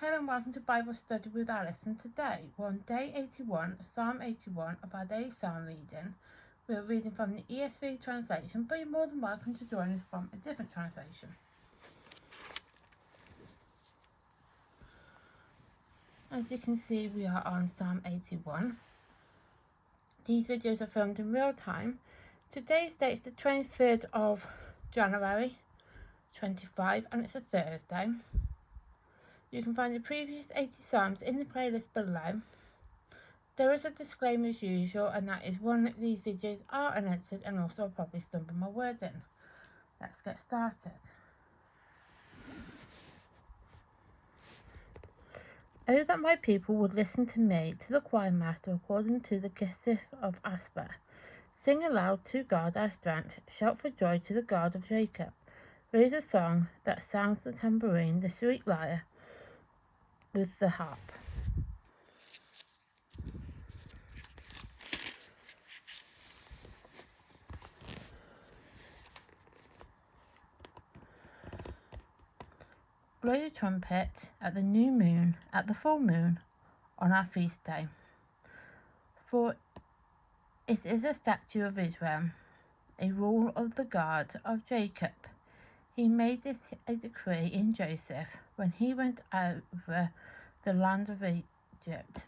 Hello and welcome to Bible Study with Alice, and today we're on day 81, Psalm 81 of our daily psalm reading. We're reading from the ESV translation, but you're more than welcome to join us from a different translation. As you can see, we are on Psalm 81. These videos are filmed in real time. Today's date is the 23rd of January 25 and it's a Thursday. You can find the previous 80 psalms in the playlist below. There is a disclaimer as usual, and that is one, that these videos are unedited and also I'll probably stumble my word in. Let's get started. Oh, that my people would listen to me, to the choir master, according to the Gesif of Asper. Sing aloud to God our strength, shout for joy to the God of Jacob. Raise a song that sounds the tambourine, the sweet lyre with the harp. Blow the trumpet at the new moon, at the full moon, on our feast day. For it is a statute of Israel, a rule of the God of Jacob. He made it a decree in Joseph when he went over the land of Egypt.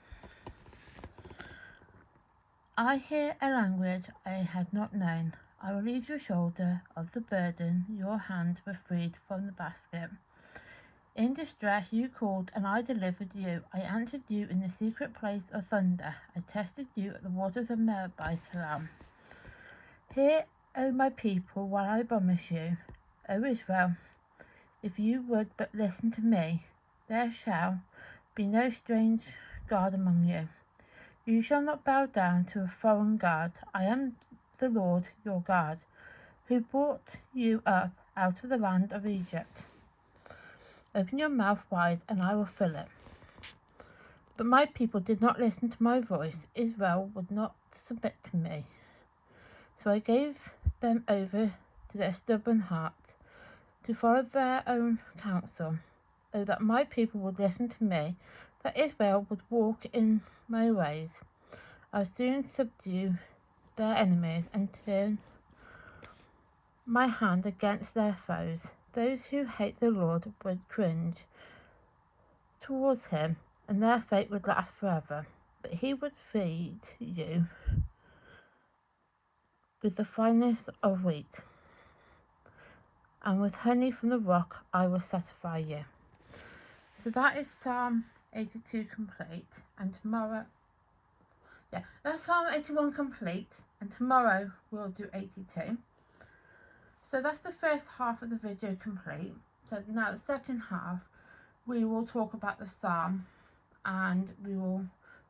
I hear a language I had not known. I relieved your shoulder of the burden. Your hands were freed from the basket. In distress you called, and I delivered you. I answered you in the secret place of thunder. I tested you at the waters of Meribah. Salam. Hear, O my people, while I promise you, O Israel, if you would but listen to me, there shall be no strange god among you. You shall not bow down to a foreign god. I am the Lord your God, who brought you up out of the land of Egypt. Open your mouth wide, and I will fill it. But my people did not listen to my voice. Israel would not submit to me. So I gave them over to their stubborn hearts, to follow their own counsel. Oh, that my people would listen to me, that Israel would walk in my ways. I'll soon subdue their enemies and turn my hand against their foes. Those who hate the Lord would cringe towards him, and their fate would last forever. But he would feed you with the finest of wheat, and with honey from the rock I will satisfy you. So that is Psalm 82 complete, and tomorrow, that's Psalm 81 complete, and tomorrow we'll do 82. So that's the first half of the video complete. So now the second half, we will talk about the psalm, and we will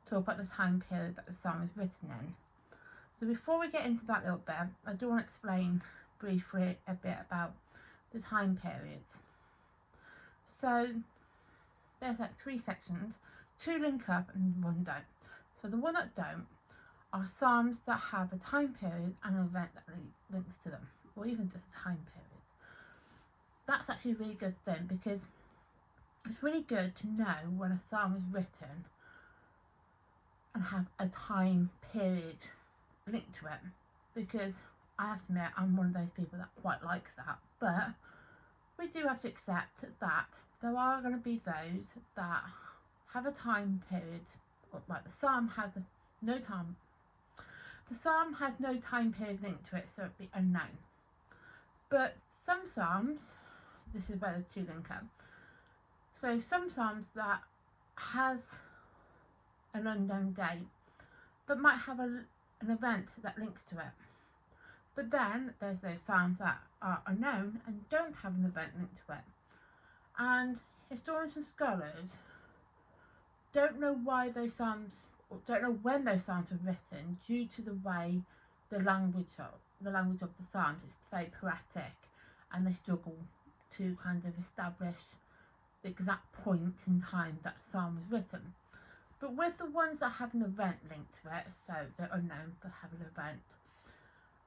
talk about the time period that the psalm is written in. So before we get into that little bit, I do want to explain briefly a bit about the time periods. So there's like 3 sections, 2 link up and 1 don't. So the one that don't are psalms that have a time period and an event that links to them, or even just a time period. That's actually a really good thing, because it's really good to know when a psalm is written and have a time period linked to it, because I have to admit I'm one of those people that quite likes that, but we do have to accept that there are going to be those that have a time period, like the psalm has no time period linked to it, so it'd be unknown. But some psalms, this is where the 2 link up, so some psalms that has an unknown date but might have an event that links to it. But then there's those psalms that are unknown and don't have an event linked to it. And historians and scholars don't know why those psalms, or don't know when those psalms were written, due to the way the language of the psalms is very poetic, and they struggle to kind of establish the exact point in time that psalm was written. But with the ones that have an event linked to it, so they're unknown but have an event,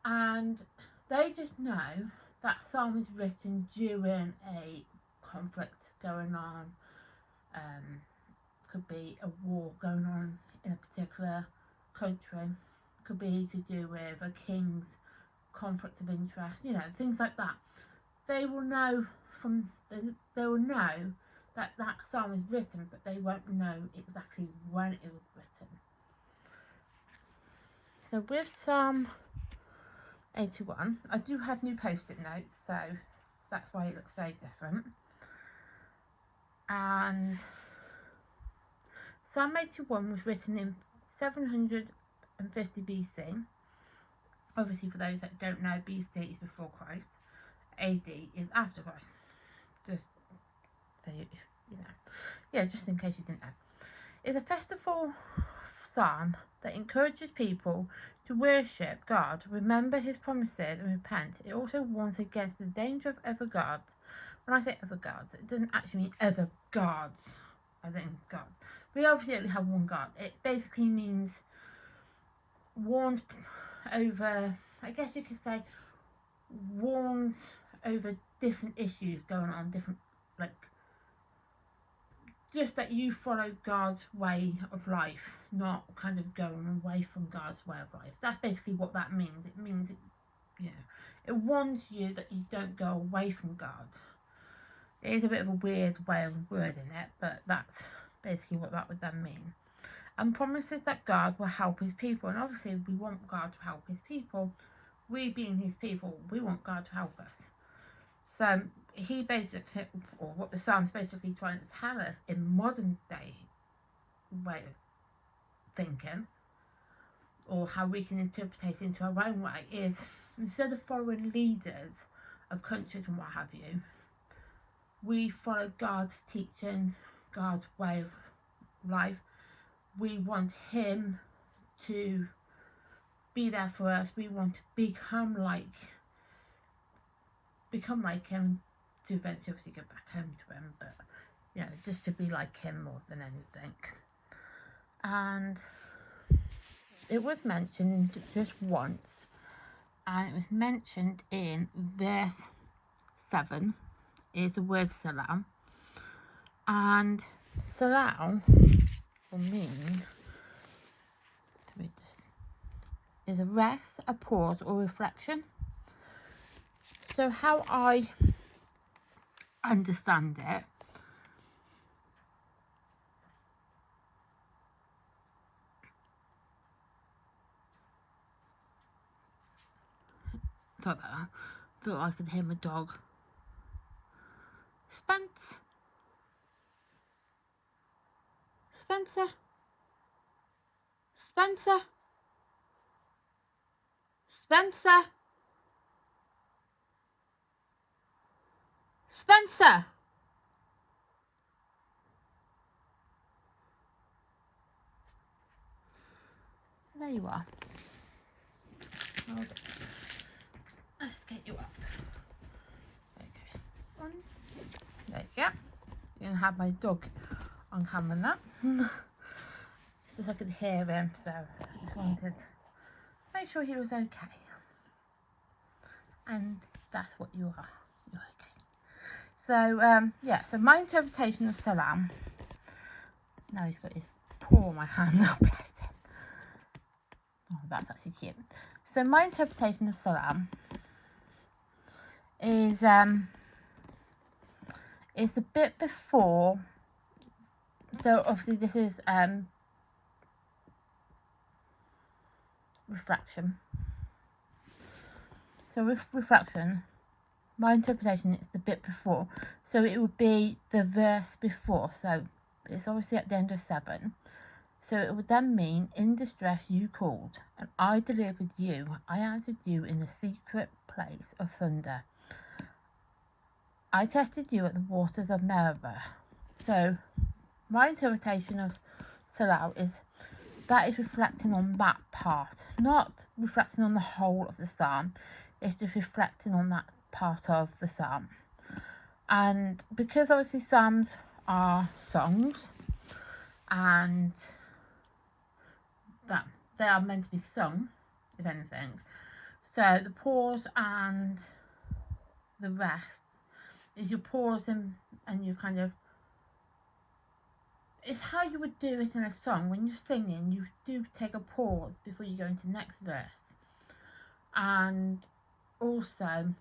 and they just know that psalm is written during a conflict going on, Could be a war going on in a particular country. Could be to do with a king's conflict of interest, things like that. They will know they will know that that psalm is written, but they won't know exactly when it was written. So with Psalm 81, I do have new post-it notes, so that's why it looks very different. And Psalm 81 was written in 750 BC. Obviously, for those that don't know, BC is before Christ, AD is after Christ. Just so just in case you didn't know. It's a festival psalm that encourages people to worship God, remember his promises, and repent. It also warns against the danger of other gods. When I say other gods, it doesn't actually mean other gods, as in God. We obviously only have one God. It basically means warned over, I guess you could say, warns over different issues going on, different, just that you follow God's way of life, not kind of going away from God's way of life. That's basically what that means. It means, it warns you that you don't go away from God. It is a bit of a weird way of wording it, but that's basically what that would then mean. And promises that God will help his people. And obviously we want God to help his people. We being his people, we want God to help us. So he basically, or what the psalm's basically trying to tell us in modern day way of thinking, or how we can interpret it into our own way, is instead of following leaders of countries and what have you, we follow God's teachings, God's way of life. We want him to be there for us. We want to become like him, to eventually obviously get back home to him, but just to be like him more than anything. And it was mentioned just once, and it was mentioned in verse 7 is the word salam, and salam will mean, is a rest, a pause, or reflection. So how I understand it, thought I could hear my dog. Spencer. Spencer. There you are. Let's get you up. Okay. There you go. You can have my dog on camera now. Just I could hear him, so I just wanted to make sure he was okay. And that's what you are. You're okay. So so my interpretation of salam. Now he's got his paw on my hand now, bless him. Oh, that's actually cute. So my interpretation of salam is it's a bit before. So obviously this is reflection. So with reflection, my interpretation is the bit before. So it would be the verse before. So it's obviously at the end of 7. So it would then mean, in distress you called, and I delivered you. I answered you in the secret place of thunder. I tested you at the waters of Meribah. So my interpretation of Salah is that is reflecting on that part, not reflecting on the whole of the psalm. It's just reflecting on that part of the psalm. And because obviously psalms are songs, and that they are meant to be sung, if anything. So the pause and the rest is you pause and you kind of it's how you would do it in a song. When you're singing, you do take a pause before you go into the next verse. And also,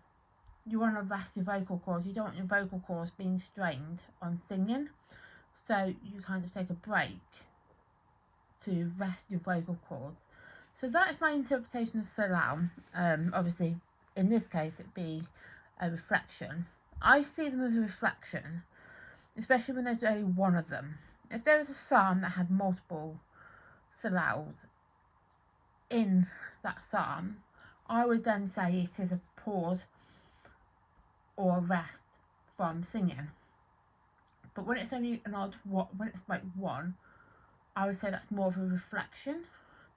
you want to rest your vocal cords. You don't want your vocal cords being strained on singing. So you kind of take a break to rest your vocal cords. So that is my interpretation of Salam. Obviously, in this case, it'd be a reflection. I see them as a reflection, especially when there's only one of them. If there was a psalm that had multiple salals in that psalm, I would then say it is a pause or a rest from singing. But when it's only when it's like one, I would say that's more of a reflection.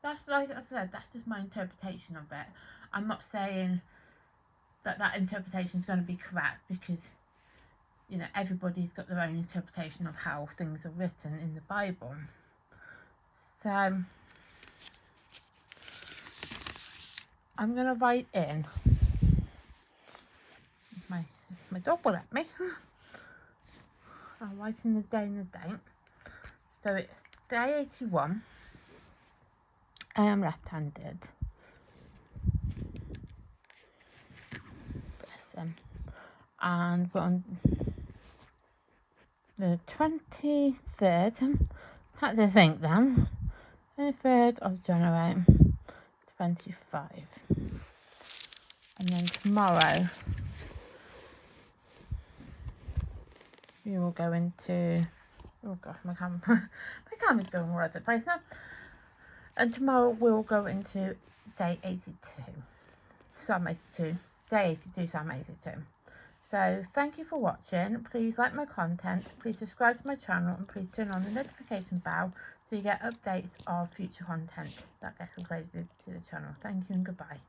That's, like I said, that's just my interpretation of it. I'm not saying that interpretation is going to be correct, because everybody's got their own interpretation of how things are written in the Bible. So I'm going to write in, my dog will let me, I'll write in the day and the date. So it's day 81. I am left-handed. Bless him. And we're on the 23rd. Had to think then. 23rd of January 25. And then tomorrow we will go into, oh gosh, my camera's going all over the place now. And tomorrow we'll go into day 82, Psalm 82, day 82, Psalm 82. So thank you for watching. Please like my content, please subscribe to my channel, and please turn on the notification bell so you get updates of future content that gets uploaded to the channel. Thank you and goodbye.